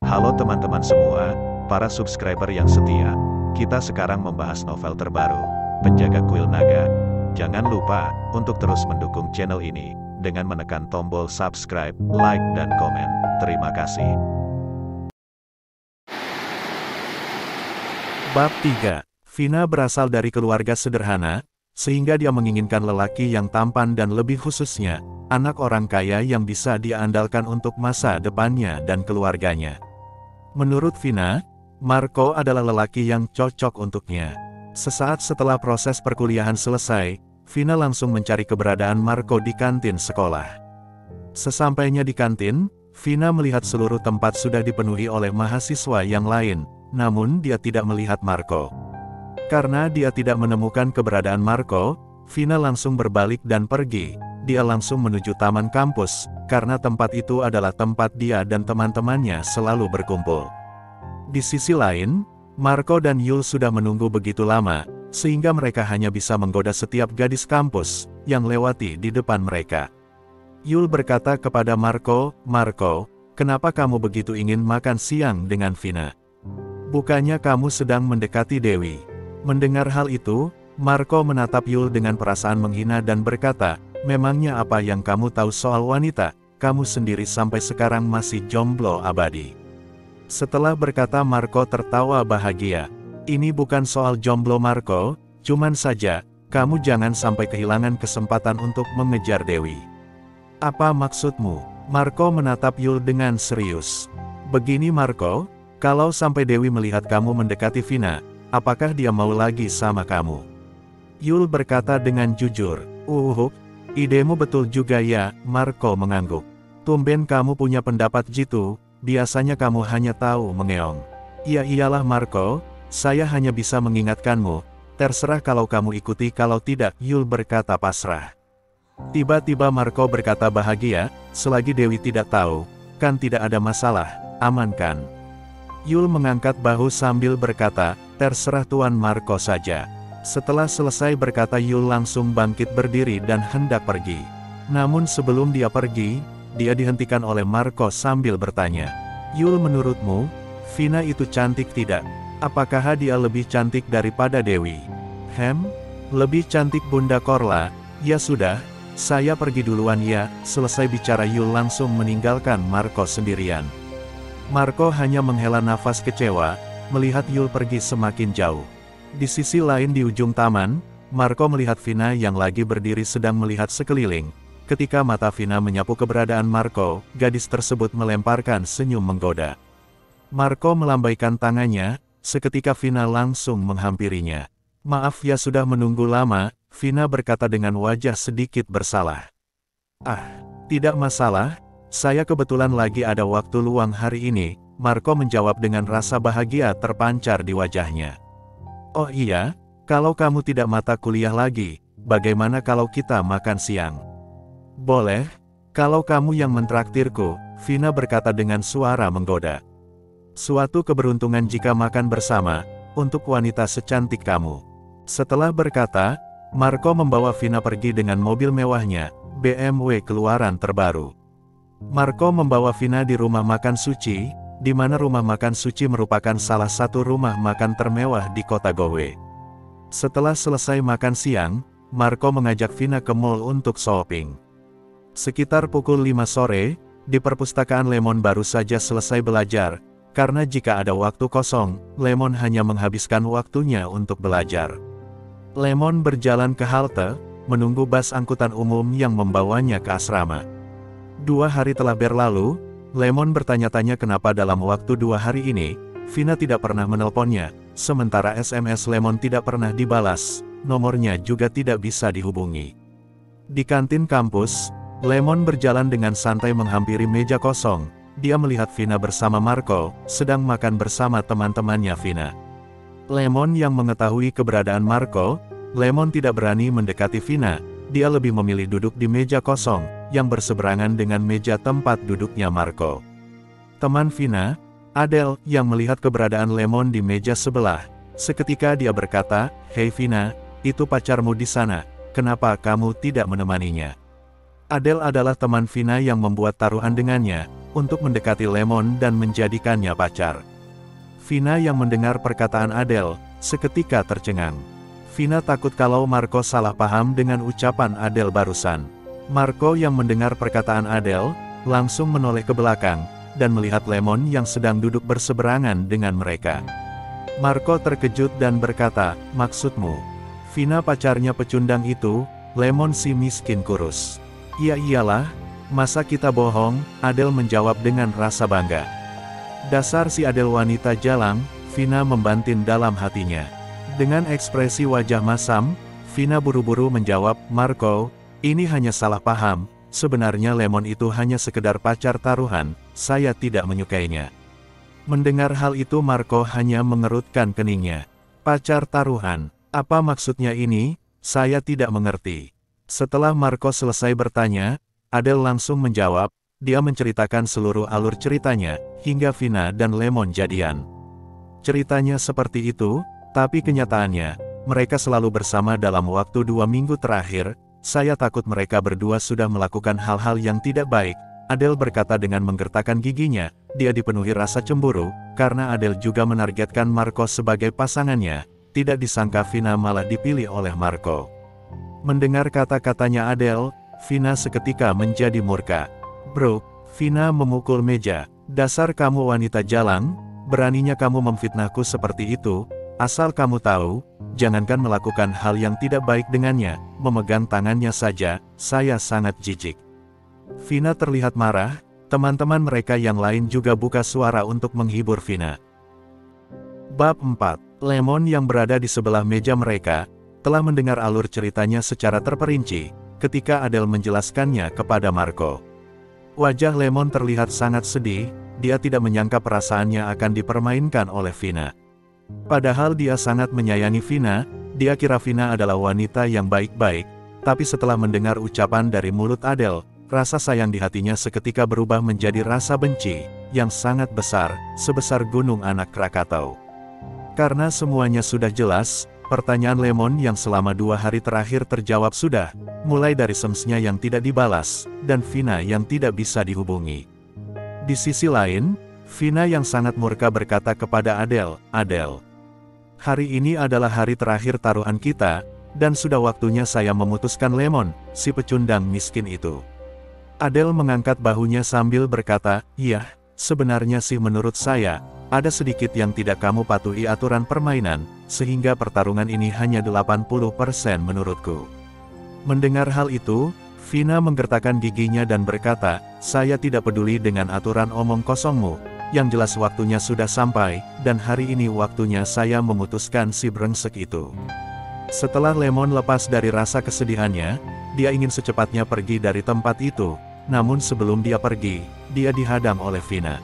Halo teman-teman semua, para subscriber yang setia. Kita sekarang membahas novel terbaru, Penjaga Kuil Naga. Jangan lupa untuk terus mendukung channel ini dengan menekan tombol subscribe, like, dan komen. Terima kasih. Bab 3. Vina berasal dari keluarga sederhana, sehingga dia menginginkan lelaki yang tampan dan lebih khususnya, anak orang kaya yang bisa dia andalkan untuk masa depannya dan keluarganya. Menurut Vina, Marco adalah lelaki yang cocok untuknya. Sesaat setelah proses perkuliahan selesai, Vina langsung mencari keberadaan Marco di kantin sekolah. Sesampainya di kantin, Vina melihat seluruh tempat sudah dipenuhi oleh mahasiswa yang lain, namun dia tidak melihat Marco. Karena dia tidak menemukan keberadaan Marco, Vina langsung berbalik dan pergi. Dia langsung menuju taman kampus, karena tempat itu adalah tempat dia dan teman-temannya selalu berkumpul. Di sisi lain, Marco dan Yul sudah menunggu begitu lama, sehingga mereka hanya bisa menggoda setiap gadis kampus yang lewati di depan mereka. Yul berkata kepada Marco, "Marco, kenapa kamu begitu ingin makan siang dengan Vina? Bukannya kamu sedang mendekati Dewi?" Mendengar hal itu, Marco menatap Yul dengan perasaan menghina dan berkata, "Memangnya apa yang kamu tahu soal wanita? Kamu sendiri sampai sekarang masih jomblo abadi." Setelah berkata, Marco tertawa bahagia. "Ini bukan soal jomblo Marco, cuman saja, kamu jangan sampai kehilangan kesempatan untuk mengejar Dewi." "Apa maksudmu?" Marco menatap Yul dengan serius. "Begini Marco, kalau sampai Dewi melihat kamu mendekati Vina, apakah dia mau lagi sama kamu?" Yul berkata dengan jujur, idemu betul juga ya." Marco mengangguk. "Tumben kamu punya pendapat gitu, biasanya kamu hanya tahu mengeong." "Ya iyalah Marco, saya hanya bisa mengingatkanmu, terserah kalau kamu ikuti kalau tidak." Yul berkata pasrah. Tiba-tiba Marco berkata bahagia, "Selagi Dewi tidak tahu, kan tidak ada masalah, aman kan?" Yul mengangkat bahu sambil berkata, "Terserah Tuan Marco saja." Setelah selesai berkata, Yul langsung bangkit berdiri dan hendak pergi. Namun sebelum dia pergi, dia dihentikan oleh Marco sambil bertanya, "Yul, menurutmu, Vina itu cantik tidak? Apakah dia lebih cantik daripada Dewi?" Lebih cantik Bunda Korla." "Ya sudah, saya pergi duluan ya." Selesai bicara Yul langsung meninggalkan Marco sendirian. Marco hanya menghela nafas kecewa, melihat Yul pergi semakin jauh. Di sisi lain di ujung taman, Marco melihat Vina yang lagi berdiri sedang melihat sekeliling. Ketika mata Vina menyapu keberadaan Marco, gadis tersebut melemparkan senyum menggoda. Marco melambaikan tangannya, seketika Vina langsung menghampirinya. "Maaf ya sudah menunggu lama," Vina berkata dengan wajah sedikit bersalah. "Ah, tidak masalah, saya kebetulan lagi ada waktu luang hari ini," Marco menjawab dengan rasa bahagia terpancar di wajahnya. "Oh iya, kalau kamu tidak mata kuliah lagi, bagaimana kalau kita makan siang?" "Boleh, kalau kamu yang mentraktirku," Vina berkata dengan suara menggoda. "Suatu keberuntungan jika makan bersama, untuk wanita secantik kamu." Setelah berkata, Marco membawa Vina pergi dengan mobil mewahnya, BMW keluaran terbaru. Marco membawa Vina di rumah makan Suci, di mana rumah makan Suci merupakan salah satu rumah makan termewah di kota Gowe. Setelah selesai makan siang, Marco mengajak Vina ke mall untuk shopping. Sekitar pukul 5 sore, di perpustakaan Lemon baru saja selesai belajar, karena jika ada waktu kosong, Lemon hanya menghabiskan waktunya untuk belajar. Lemon berjalan ke halte, menunggu bus angkutan umum yang membawanya ke asrama. 2 hari telah berlalu, Lemon bertanya-tanya kenapa dalam waktu 2 hari ini, Vina tidak pernah menelponnya, sementara SMS Lemon tidak pernah dibalas, nomornya juga tidak bisa dihubungi. Di kantin kampus, Lemon berjalan dengan santai menghampiri meja kosong. Dia melihat Vina bersama Marco, sedang makan bersama teman-temannya Vina. Lemon yang mengetahui keberadaan Marco, Lemon tidak berani mendekati Vina, dia lebih memilih duduk di meja kosong, yang berseberangan dengan meja tempat duduknya Marco. Teman Vina, Adele, yang melihat keberadaan Lemon di meja sebelah, seketika dia berkata, "Hei Vina, itu pacarmu di sana, kenapa kamu tidak menemaninya?" Adele adalah teman Vina yang membuat taruhan dengannya, untuk mendekati Lemon dan menjadikannya pacar. Vina yang mendengar perkataan Adele, seketika tercengang. Vina takut kalau Marco salah paham dengan ucapan Adele barusan. Marco yang mendengar perkataan Adele, langsung menoleh ke belakang, dan melihat Lemon yang sedang duduk berseberangan dengan mereka. Marco terkejut dan berkata, "Maksudmu? Vina pacarnya pecundang itu, Lemon si miskin kurus." "Iya iyalah, masa kita bohong?" Adele menjawab dengan rasa bangga. "Dasar si Adele wanita jalang," Vina membantin dalam hatinya. Dengan ekspresi wajah masam, Vina buru-buru menjawab, "Marco, ini hanya salah paham, sebenarnya Lemon itu hanya sekedar pacar taruhan, saya tidak menyukainya." Mendengar hal itu Marco hanya mengerutkan keningnya. "Pacar taruhan, apa maksudnya ini? Saya tidak mengerti." Setelah Marco selesai bertanya, Adele langsung menjawab, dia menceritakan seluruh alur ceritanya, hingga Vina dan Lemon jadian. Ceritanya seperti itu, tapi kenyataannya, mereka selalu bersama dalam waktu 2 minggu terakhir. "Saya takut mereka berdua sudah melakukan hal-hal yang tidak baik," Adele berkata dengan menggertakkan giginya. Dia dipenuhi rasa cemburu, karena Adele juga menargetkan Marco sebagai pasangannya. Tidak disangka Vina malah dipilih oleh Marco. Mendengar kata-katanya Adele, Vina seketika menjadi murka. "Bro," Vina memukul meja, "dasar kamu wanita jalang, beraninya kamu memfitnahku seperti itu. Asal kamu tahu, jangankan melakukan hal yang tidak baik dengannya, memegang tangannya saja, saya sangat jijik." Vina terlihat marah, teman-teman mereka yang lain juga buka suara untuk menghibur Vina. Bab 4. Lemon yang berada di sebelah meja mereka, telah mendengar alur ceritanya secara terperinci, ketika Adele menjelaskannya kepada Marco. Wajah Lemon terlihat sangat sedih, dia tidak menyangka perasaannya akan dipermainkan oleh Vina. Padahal dia sangat menyayangi Vina, dia kira Vina adalah wanita yang baik-baik, tapi setelah mendengar ucapan dari mulut Adele, rasa sayang di hatinya seketika berubah menjadi rasa benci, yang sangat besar, sebesar gunung anak Krakatau. Karena semuanya sudah jelas, pertanyaan Lemon yang selama 2 hari terakhir terjawab sudah, mulai dari semsnya yang tidak dibalas, dan Vina yang tidak bisa dihubungi. Di sisi lain, Vina yang sangat murka berkata kepada Adele, "Adele, hari ini adalah hari terakhir taruhan kita, dan sudah waktunya saya memutuskan Lemon, si pecundang miskin itu." Adele mengangkat bahunya sambil berkata, "Iya, sebenarnya sih menurut saya, ada sedikit yang tidak kamu patuhi aturan permainan, sehingga pertarungan ini hanya 80% menurutku." Mendengar hal itu, Vina menggertakkan giginya dan berkata, "Saya tidak peduli dengan aturan omong kosongmu, yang jelas waktunya sudah sampai, dan hari ini waktunya saya memutuskan si brengsek itu." Setelah Lemon lepas dari rasa kesedihannya, dia ingin secepatnya pergi dari tempat itu, namun sebelum dia pergi, dia dihadang oleh Vina.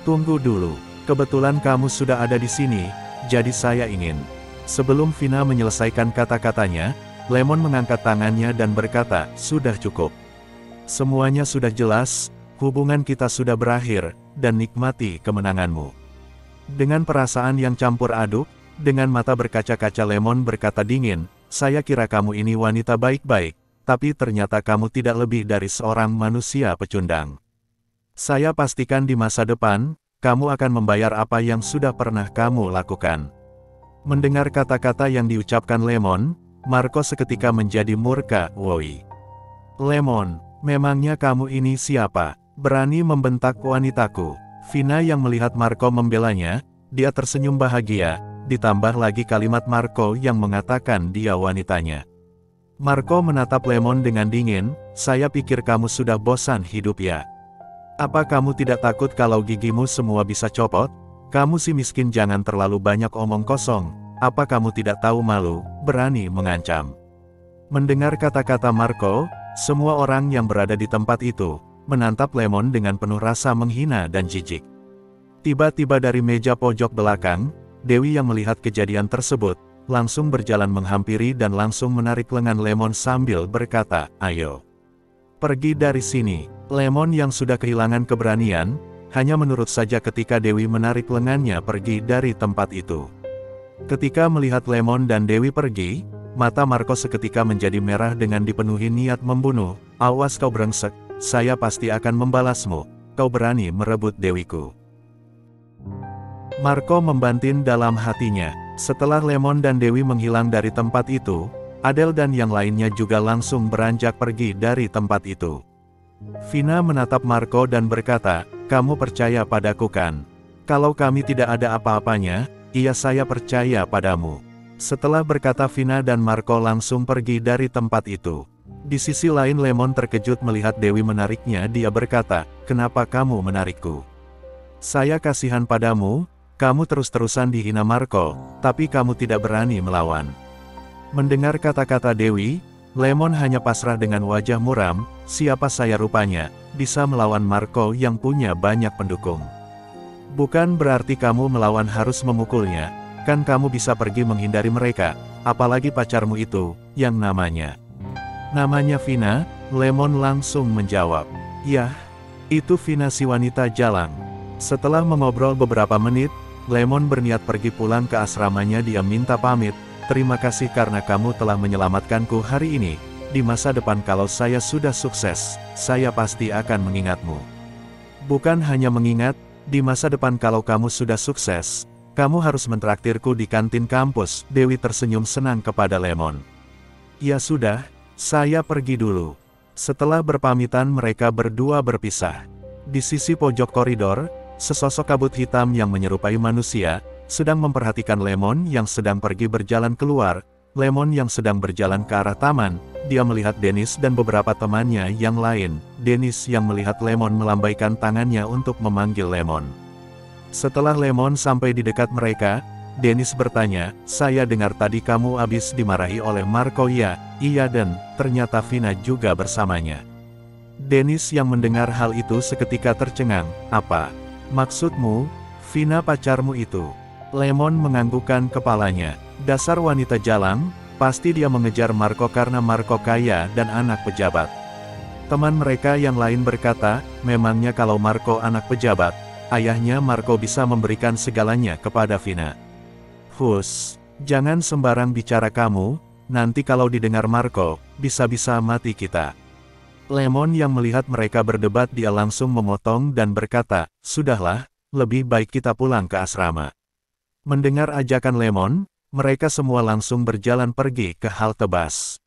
"Tunggu dulu, kebetulan kamu sudah ada di sini, jadi saya ingin..." Sebelum Vina menyelesaikan kata-katanya, Lemon mengangkat tangannya dan berkata, "Sudah cukup. Semuanya sudah jelas, hubungan kita sudah berakhir, dan nikmati kemenanganmu." Dengan perasaan yang campur aduk, dengan mata berkaca-kaca Lemon berkata dingin, "Saya kira kamu ini wanita baik-baik, tapi ternyata kamu tidak lebih dari seorang manusia pecundang. Saya pastikan di masa depan, kamu akan membayar apa yang sudah pernah kamu lakukan." Mendengar kata-kata yang diucapkan Lemon, Marco seketika menjadi murka. "Woi, Lemon, memangnya kamu ini siapa? Berani membentak wanitaku?" Vina yang melihat Marco membelanya, dia tersenyum bahagia, ditambah lagi kalimat Marco yang mengatakan dia wanitanya. Marco menatap Lemon dengan dingin, "Saya pikir kamu sudah bosan hidup ya? Apa kamu tidak takut kalau gigimu semua bisa copot? Kamu si miskin jangan terlalu banyak omong kosong. Apa kamu tidak tahu malu, berani mengancam?" Mendengar kata-kata Marco, semua orang yang berada di tempat itu menatap Lemon dengan penuh rasa menghina dan jijik. Tiba-tiba dari meja pojok belakang, Dewi yang melihat kejadian tersebut, langsung berjalan menghampiri dan langsung menarik lengan Lemon sambil berkata, "Ayo, pergi dari sini." Lemon yang sudah kehilangan keberanian, hanya menurut saja ketika Dewi menarik lengannya pergi dari tempat itu. Ketika melihat Lemon dan Dewi pergi, mata Marco seketika menjadi merah dengan dipenuhi niat membunuh. "Awas kau brengsek, saya pasti akan membalasmu." kau berani merebut dewiku. Marco membanting dalam hatinya. Setelah Lemon dan Dewi menghilang dari tempat itu, Adele dan yang lainnya juga langsung beranjak pergi dari tempat itu. Vina menatap Marco dan berkata, kamu percaya padaku kan? Kalau kami tidak ada apa-apanya, iya saya percaya padamu. Setelah berkata Vina dan Marco langsung pergi dari tempat itu. Di sisi lain Lemon terkejut melihat Dewi menariknya. Dia berkata, kenapa kamu menarikku? Saya kasihan padamu, kamu terus-terusan dihina Marco, tapi kamu tidak berani melawan. Mendengar kata-kata Dewi, Lemon hanya pasrah dengan wajah muram. Siapa saya rupanya, bisa melawan Marco yang punya banyak pendukung. Bukan berarti kamu melawan harus memukulnya, kan kamu bisa pergi menghindari mereka, apalagi pacarmu itu, yang namanya Vina. Lemon langsung menjawab, yah, itu Vina si wanita jalang. Setelah mengobrol beberapa menit, Lemon berniat pergi pulang ke asramanya. Dia minta pamit, terima kasih karena kamu telah menyelamatkanku hari ini. Di masa depan kalau saya sudah sukses, saya pasti akan mengingatmu. Bukan hanya mengingat, di masa depan kalau kamu sudah sukses, kamu harus mentraktirku di kantin kampus. Dewi tersenyum senang kepada Lemon. Ya sudah, saya pergi dulu. Setelah berpamitan mereka berdua berpisah. Di sisi pojok koridor, sesosok kabut hitam yang menyerupai manusia, sedang memperhatikan Lemon yang sedang pergi berjalan keluar. Lemon yang sedang berjalan ke arah taman, dia melihat Dennis dan beberapa temannya yang lain. Dennis yang melihat Lemon melambaikan tangannya untuk memanggil Lemon. Setelah Lemon sampai di dekat mereka, Dennis bertanya, saya dengar tadi kamu habis dimarahi oleh Marco ya? Iya dan, ternyata Vina juga bersamanya. Dennis yang mendengar hal itu seketika tercengang, apa? Maksudmu, Vina pacarmu itu? Lemon menganggukkan kepalanya. Dasar wanita jalang, pasti dia mengejar Marco karena Marco kaya dan anak pejabat. Teman mereka yang lain berkata, memangnya kalau Marco anak pejabat, ayahnya Marco bisa memberikan segalanya kepada Vina. Hus, jangan sembarang bicara kamu, nanti kalau didengar Marco, bisa-bisa mati kita. Lemon yang melihat mereka berdebat dia langsung memotong dan berkata, sudahlah, lebih baik kita pulang ke asrama. Mendengar ajakan Lemon, mereka semua langsung berjalan pergi ke halte bus.